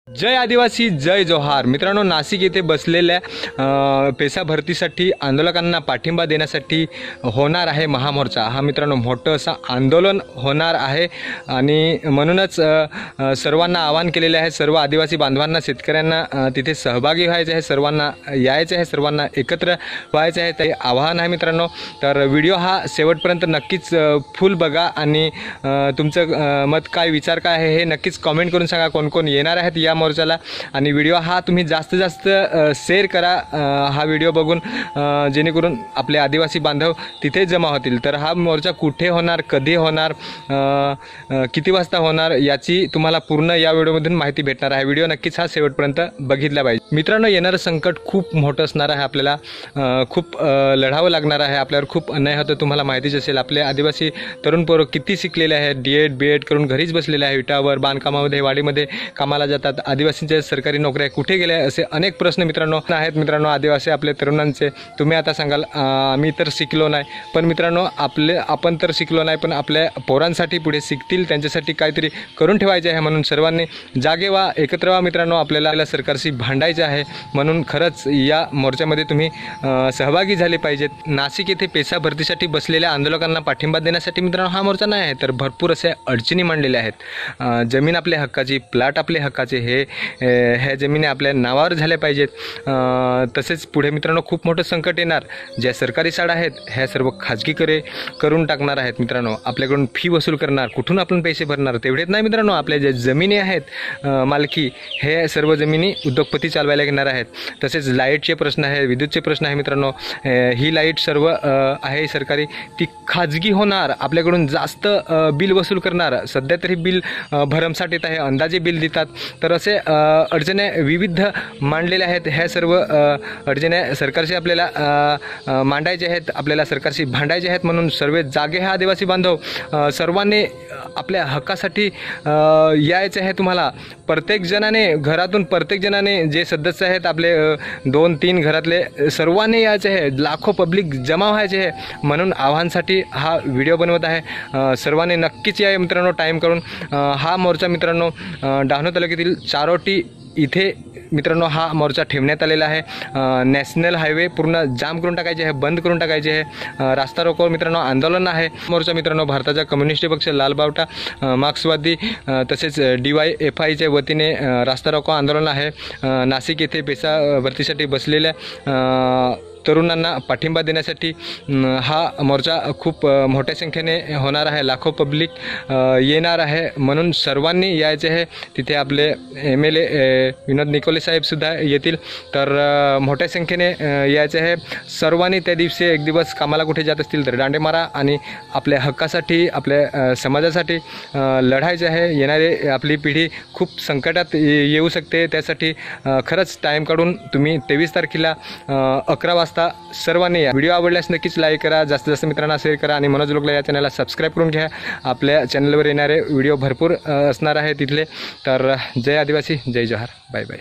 जय आदिवासी जय जोहार मित्रांनो, नाशिक येथे बसलेल्या पेसा भरतीसाठी आंदोलकांना पाठिंबा देण्यासाठी होणार आहे महामोर्चा। हा मित्रांनो मोठं असं आंदोलन होणार आहे आणि म्हणूनच सर्वांना आवाहन केलेले आहे। सर्व आदिवासी बांधवांना, शेतकऱ्यांना तिथे सहभागी व्हायचे आहे, सर्वांना यायचे आहे, सर्वांना एकत्र व्हायचे आहे, ते आवाहन आहे मित्रांनो। तर व्हिडिओ हा शेवटपर्यंत नक्कीच फुल बघा आणि तुमचं मत काय, विचार काय आहे हे नक्कीच कमेंट करून सांगा। कोण कोण येणार आहेत या मोर्चाला आणि व्हिडिओ हा तुम्ही जास्तीत जास्त शेअर करा हा व्हिडिओ बघून, जेणेकरून आपले आदिवासी बांधव तिथे जमा होतील। तर हा मोर्चा कुठे होणार, कधी होणार, किती वाजता होणार याची तुम्हाला पूर्ण या व्हिडिओमधून माहिती भेटणार आहे। व्हिडिओ नक्कीच हा शेवटपर्यंत बघितला पाहिजे मित्रांनो। येणारं संकट खूप मोठं असणार आहे, आपल्याला खूप लढावं लागणार आहे, आपल्यावर खूप अन्याय होतो। तुम्हाला माहितीच असेल आपले आदिवासी तरुण पोरं किती शिकलेले आहेत, D.Ed B.Ed करून घरीच बसलेले आहे, विटावर, बांधकामामध्ये, वाडीमध्ये कामाला जातात। आदिवासींच्या सरकारी नोकऱ्या कुठे गेल्या असे अनेक प्रश्न मित्रांनो आहेत। मित्रांनो आदिवासी आपले तरुणांचे, तुम्ही आता सांगाल आम्ही तर शिकलो नाही, पण मित्रांनो आपण तर शिकलो नाही, पण आपल्या पोरांसाठी पुढे शिकतील त्यांच्यासाठी काहीतरी करून ठेवायचे आहे। म्हणून सर्वांनी जागे व्हा, एकत्र व्हा मित्रांनो। आपल्याला सरकारशी भांडायचे आहे, म्हणून खरंच या मोर्चामध्ये तुम्ही सहभागी झाले पाहिजेत। नाशिक येथे पेसा भरतीसाठी बसलेल्या आंदोलकांना पाठिंबा देण्यासाठी मित्रांनो हा मोर्चा नाही आहे, तर भरपूर असे अडचणी मांडलेल्या आहेत। जमीन आपल्या हक्काची, प्लॅट आपले हक्काचे, ह्या जमिनी आपल्या नावावर झाल्या पाहिजेत। तसेच पुढे मित्रांनो खूप मोठं संकट येणार। ज्या सरकारी शाळा आहेत ह्या सर्व खाजगी करून टाकणार आहेत मित्रांनो। आपल्याकडून फी वसूल करणार, कुठून आपण पैसे भरणार, तेवढेच नाही मित्रांनो, आपल्या ज्या जमिनी आहेत मालकी, हे सर्व जमिनी उद्योगपती चालवायला घेणार आहेत। तसेच लाईटचे प्रश्न आहे, विद्युतचे प्रश्न आहे मित्रांनो। ही लाईट सर्व आहे सरकारी, ती खाजगी होणार, आपल्याकडून जास्त बिल वसूल करणार। सध्या तरी बिल भरमसाठ येत आहे, अंदाजे बिल देतात। तर असे अडचणी विविध मांडलेल्या आहेत। ह्या सर्व अडचणी सरकारशी आपल्याला मांडायचे आहेत, आपल्याला सरकारशी भांडायचे आहेत। म्हणून सर्व जागे ह्या आदिवासी बांधव सर्वांनी आपल्या हक्कासाठी यायचे आहे। तुम्हाला प्रत्येक जणाने, घरातून प्रत्येक जणाने, जे सदस्य आहेत आपले 2-3 घरातले, सर्वांनी यायचे आहे। लाखो पब्लिक जमा व्हायचे आहे, म्हणून आव्हानासाठी हा व्हिडिओ बनवत आहे। सर्वांनी नक्कीच या मित्रांनो, टाईम करून हा मोर्चा मित्रांनो डहाणू तालुक्यातील चारोटी इथे मित्रांनो हा मोर्चा ठेवण्यात आलेला आहे। नॅशनल हायवे पूर्ण जाम करून टाकायचे आहे, बंद करून टाकायचे आहे। रास्ता रोको मित्रांनो आंदोलन आहे। मोर्चा मित्रांनो भारताचा कम्युनिस्ट पक्ष, लाल बावटा, मार्क्सवादी तसेच DYFIच्या वतीने रास्ता रोको आंदोलन आहे। नाशिक येथे पेसा भरतीसाठी बसलेल्या तरुणांना पाठिंबा देण्यासाठी हा मोर्चा खूप मोठ्या संख्येने होणार आहे। लाखो पब्लिक येणार आहे, म्हणून सर्वांनी यायचे आहे। तिथे आपले MLA विनोद निकोले साहेबसुद्धा येतील, तर मोठ्या संख्येने यायचे आहे। सर्वांनी त्या दिवशी एक दिवस कामाला कुठे जात असतील तर दांडे मारा आणि आपल्या हक्कासाठी, आपल्या समाजासाठी लढायचे आहे। येणारी आपली पिढी खूप संकटात येऊ शकते, त्यासाठी खरंच टाईम काढून तुम्ही 23 तारखेला 11 वाजता सर्वांनी या। व्हिडिओ आवडल्यास नक्कीच लाईक करा, जास्तीत जास्त मित्रांना शेअर करा आणि मनोज लोकला या चॅनलला सबस्क्राईब करून घ्या। आपल्या चॅनलवर येणारे व्हिडिओ भरपूर असणार आहे तिथले। तर जय आदिवासी जय जोहार, बाय बाय।